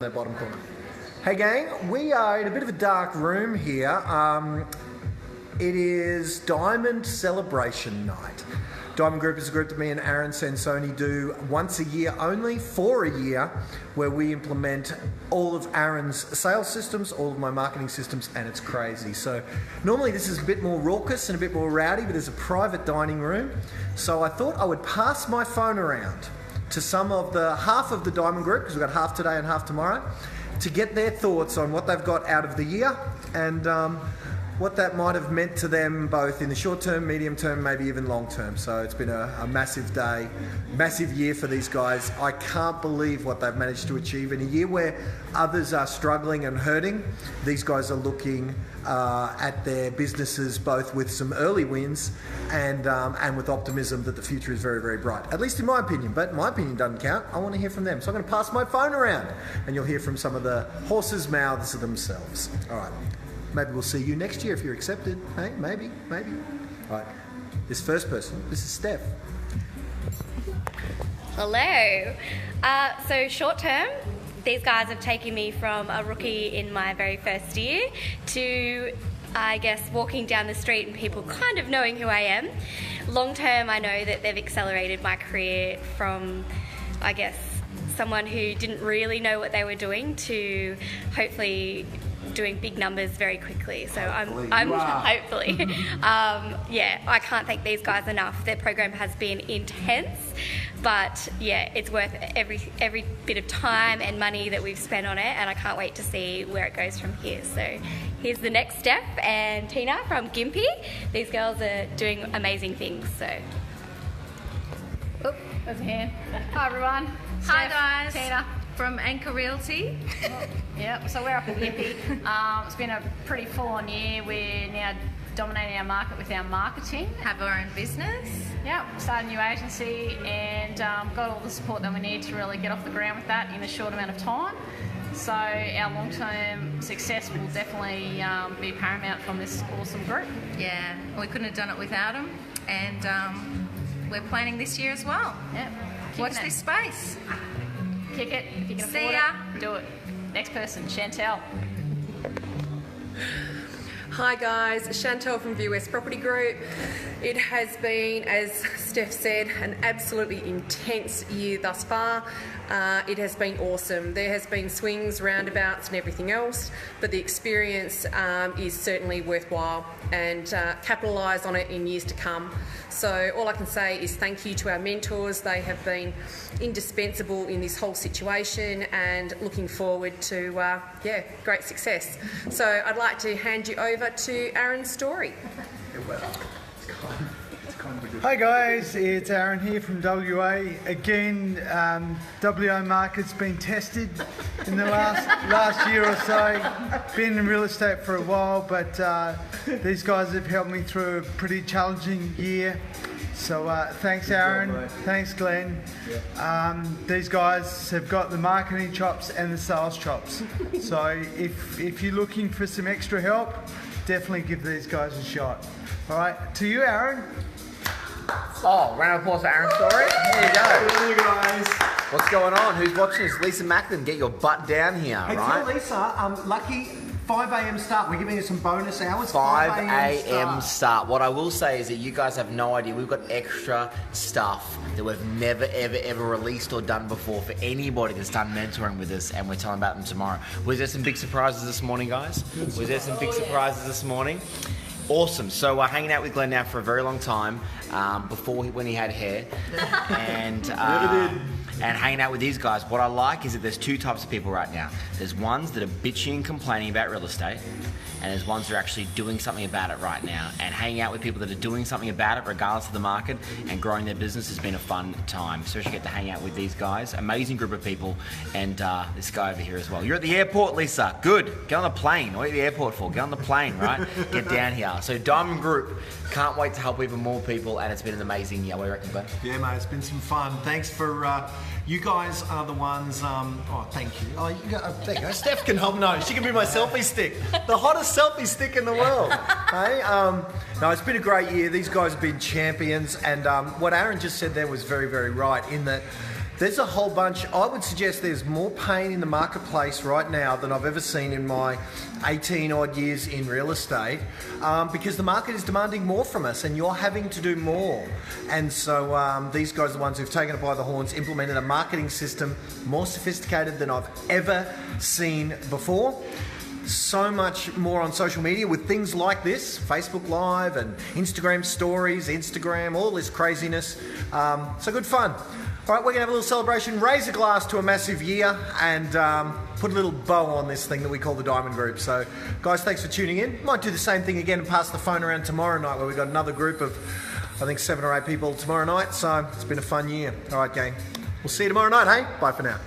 That bottom corner. Hey gang, we are in a bit of a dark room here. It is Diamond Celebration Night. Diamond Group is a group that me and Aaron Sansoni do once a year, only for a year, where we implement all of Aaron's sales systems, all of my marketing systems, and it's crazy. So normally this is a bit more raucous and a bit more rowdy, but there's a private dining room. So I thought I would pass my phone around to half of the Diamond Group, because we've got half today and half tomorrow, to get their thoughts on what they've got out of the year and what that might have meant to them both in the short term, medium term, maybe even long term. So it's been a massive day, massive year for these guys. I can't believe what they've managed to achieve in a year where others are struggling and hurting. These guys are looking at their businesses both with some early wins and with optimism that the future is very, very bright. At least in my opinion, but my opinion doesn't count. I want to hear from them. So I'm going to pass my phone around and you'll hear from some of the horses' mouths themselves. All right. Maybe we'll see you next year if you're accepted. Hey, maybe. All right. This first person, this is Steph. Hello. So short term, these guys have taken me from a rookie in my very first year to, I guess, walking down the street and people kind of knowing who I am. Long term, I know that they've accelerated my career from, I guess, someone who didn't really know what they were doing to hopefully doing big numbers very quickly. So I'm hopefully, I can't thank these guys enough. Their program has been intense, but yeah, it's worth every bit of time and money that we've spent on it, and I can't wait to see where it goes from here. So here's the next step, and Tina from Gympie. These girls are doing amazing things. So, over here. Hi everyone. Hi guys. Tina. From Anchor Realty. Yep, so we're up at Gympie. It's been a pretty full-on year. We're now dominating our market with our marketing. Have our own business. Yeah, started a new agency and got all the support that we need to really get off the ground with that in a short amount of time. So our long-term success will definitely be paramount from this awesome group. Yeah, we couldn't have done it without them, and we're planning this year as well. Yeah. Watch this space. Kick it. If you can See afford ya. it, do it. Next person, Chantel. Hi guys, Chantel from View West Property Group. It has been, as Steph said, an absolutely intense year thus far. It has been awesome. There has been swings, roundabouts and everything else, but the experience is certainly worthwhile and capitalise on it in years to come. So all I can say is thank you to our mentors. They have been indispensable in this whole situation and looking forward to, great success. So I'd like to hand you over to Aaron's story. Hi guys, it's Aaron here from WA. Again, WA market's been tested in the last year or so. Been in real estate for a while, but these guys have helped me through a pretty challenging year. So thanks Aaron, thanks Glenn. These guys have got the marketing chops and the sales chops. So if you're looking for some extra help, definitely give these guys a shot. All right, to you Aaron. Oh, round of applause for Aaron's story. There you go. Hey guys. What's going on? Who's watching this? Lisa Macklin, get your butt down here, Hey, right? tell Lisa, lucky 5 a.m. start. We're giving you some bonus hours. 5 a.m. start. What I will say is that you guys have no idea. We've got extra stuff that we've never, ever released or done before for anybody that's done mentoring with us, and we're telling about them tomorrow. Was there some big surprises this morning, guys? Was there some big surprises this morning? Awesome. So we're hanging out with Glenn now for a very long time, when he had hair, and hanging out with these guys. What I like is that there's two types of people right now. There's ones that are bitching and complaining about real estate, and there's ones that are actually doing something about it right now. And hanging out with people that are doing something about it, regardless of the market, and growing their business has been a fun time. Especially get to hang out with these guys. Amazing group of people, and this guy over here as well. You're at the airport, Lisa. Good. Get on the plane. What are you at the airport for? Get on the plane, right? Get down here. So Diamond Group, can't wait to help even more people, and it's been an amazing year. What do you reckon, Glenn? Yeah, mate, it's been some fun. Thanks for, you guys are the ones, thank you. Oh, there you go. Steph can help. No, she can be my selfie stick. The hottest selfie stick in the world. Hey, no, it's been a great year. These guys have been champions, and what Aaron just said there was very, very right in that There's a whole bunch. I would suggest there's more pain in the marketplace right now than I've ever seen in my 18 odd years in real estate, because the market is demanding more from us and you're having to do more. And so these guys are the ones who've taken it by the horns, implemented a marketing system more sophisticated than I've ever seen before. So much more on social media with things like this, Facebook Live and Instagram stories, all this craziness. So good fun. All right, we're going to have a little celebration, raise a glass to a massive year, and put a little bow on this thing that we call the Diamond Group. So, guys, thanks for tuning in. Might do the same thing again and pass the phone around tomorrow night, where we've got another group of, I think, 7 or 8 people tomorrow night. So, it's been a fun year. All right, gang. We'll see you tomorrow night, hey? Bye for now.